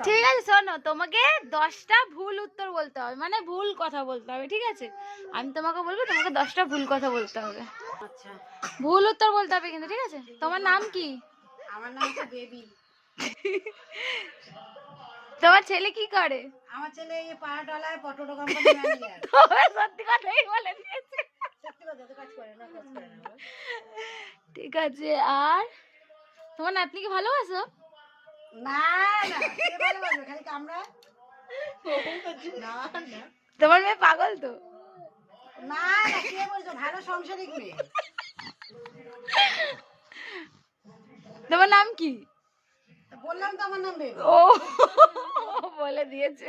ঠিক আছে শোনো, তোমাকে 10টা ভুল উত্তর বলতে হবে, মানে ভুল কথা বলতে হবে, ঠিক আছে? আমি তোমাকে বলবো, তোমাকে 10টা ভুল কথা বলতে হবে। আচ্ছা, ভুল উত্তর বলতে হবে কিন্তু, ঠিক আছে? তোমার নাম কি? আমার নাম হচ্ছে বেবি। তোমার ছেলে কি করে? আমার ছেলে এই পাড়াটলায় পটোটো কোম্পানি ম্যানেজার। সত্যি কথাই বলে দিয়েছে। সত্যি কথা, তো কাজ করে না, কাজ করে না। ঠিক আছে, আর তোমার নাতনি কি ভালোবাসো? না না, কে ভালোবাসবে, খালি কামড়ায়। না না, তোমার মেয়ে পাগল তো? না না, কে বলছো, ভালো সংসারিক মেয়ে। তোমার নাম কি? বললাম তো আমার নাম বেবি। ও বলে দিয়েছে।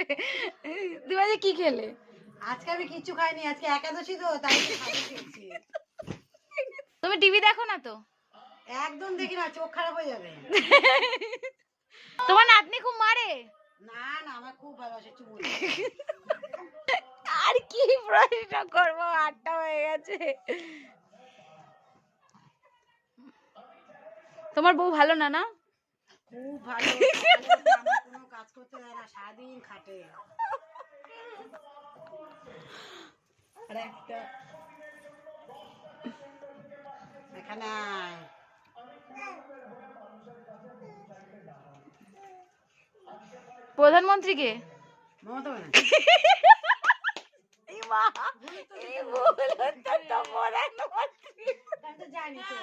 তুমি আজকে কি খেলে? আজকে আমি কিচ্ছু খাইনি, আজকে একাদশী তো, তাই খাবার খেয়েছি। তুমি টিভি দেখো না তো? একদম দেখি না, চোখ খারাপ হয়ে যাবে। তোমার নাতনি খুব মারে? না না, আমার খুব ভালোবাসে, চুমু। আর কি প্রশ্ন করবো, 8টা হয়ে গেছে। তোমার বউ ভালো না? না, খুব ভালো, আমার কোনো কাজ করতে দেয় না, সারাদিন খাটে। আর একটা এখানে আয়। প্রধানমন্ত্রী কে? মমতা ব্যানার্জি। এই মা, এই ভুল উত্তর তো প্রধানমন্ত্রী। আমি তো জানি তো।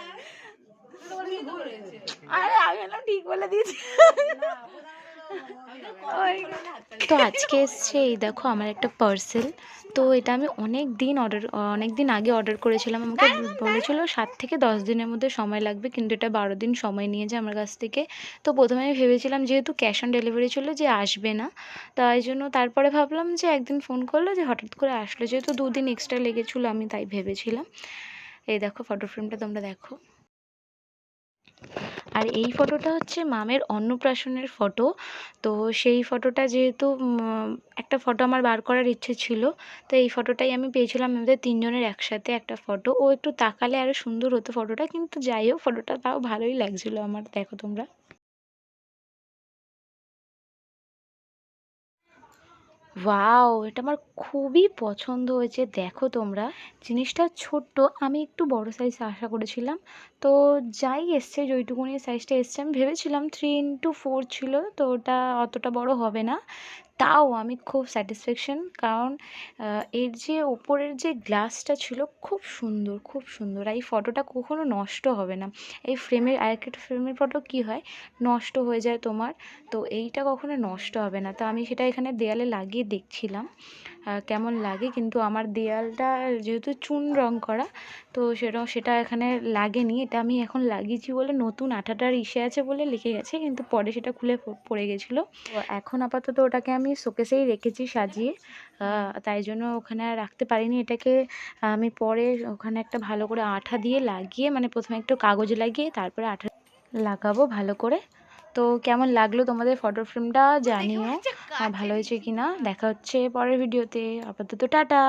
তুই তো বলবি ভুল হয়েছে। আরে আমি বললাম ঠিক বলে দিয়েছি। না, তো আজকে এসছে এই দেখো আমার একটা পার্সেল। তো এটা আমি অনেক দিন আগে অর্ডার করেছিলাম। আমাকে বলেছিল 7 থেকে 10 দিনের মধ্যে সময় লাগবে, কিন্তু এটা 12 দিন সময় নিয়েছে আমার কাছ থেকে। তো প্রথমে আমি ভেবেছিলাম যেহেতু ক্যাশ অন ডেলিভারি ছিল যে আসবে না, তাই জন্য তারপরে ভাবলাম যে একদিন ফোন করলো যে হঠাৎ করে আসলো, যেহেতু 2 দিন এক্সট্রা লেগেছিলো আমি তাই ভেবেছিলাম। এই দেখো ফটো ফ্রেমটা তোমরা দেখো। আর এই ফটোটা হচ্ছে মামের অন্নপ্রাশনের ফটো। তো সেই ফটোটা যেহেতু একটা ফটো আমার বার করার ইচ্ছে ছিল, তো এই ফটোটাই আমি পেয়েছিলাম আমাদের 3 জনের একসাথে একটা ফটো। ও একটু তাকালে আরও সুন্দর হতো ফটোটা, কিন্তু যাই হোক ফটোটা তাও ভালোই লাগছিলো আমার, দেখো তোমরা। ওয়াও, এটা আমার খুবই পছন্দ হয়েছে, দেখো তোমরা। জিনিসটা ছোট্ট, আমি একটু বড় সাইজ আশা করেছিলাম। তো যাই এসছে, যেইটুকুনি সাইজটা এসছে, আমি ভেবেছিলাম 3x4 ছিল, তো ওটা অতটা বড় হবে না। তাও আমি খুব স্যাটিসফ্যাকশন, কারণ এর যে ওপরের যে গ্লাসটা ছিল খুব সুন্দর, খুব সুন্দর। এই ফটোটা কখনো নষ্ট হবে না। এই ফ্রেমের আরেকটা ফ্রেমের ফটো কি হয়, নষ্ট হয়ে যায় তোমার, তো এইটা কখনো নষ্ট হবে না। তো আমি সেটা এখানে দেয়ালে লাগিয়ে দেখছিলাম কেমন লাগে, কিন্তু আমার দেয়ালটা যেহেতু চুন রং করা, তো সেটা এখানে লাগেনি। এটা আমি এখন লাগিয়েছি বলে নতুন আঠাটার ইসে আছে বলে লিখে গেছে, কিন্তু পরে সেটা খুলে পড়ে গেছিলো। তো এখন আপাতত ওটাকে আমি শোকেসেই রেখেছি সাজিয়ে, তাই জন্য ওখানে আর রাখতে পারিনি এটাকে। আমি পরে ওখানে একটা ভালো করে আঠা দিয়ে লাগিয়ে, মানে প্রথমে একটু কাগজ লাগিয়ে তারপরে আঠা লাগাবো ভালো করে। তো কেমন লাগলো তোমাদের ফটো ফ্রেমটা জানিও, ভালো হয়েছে কিনা। দেখা হচ্ছে পরের ভিডিওতে, আপাতত টাটা।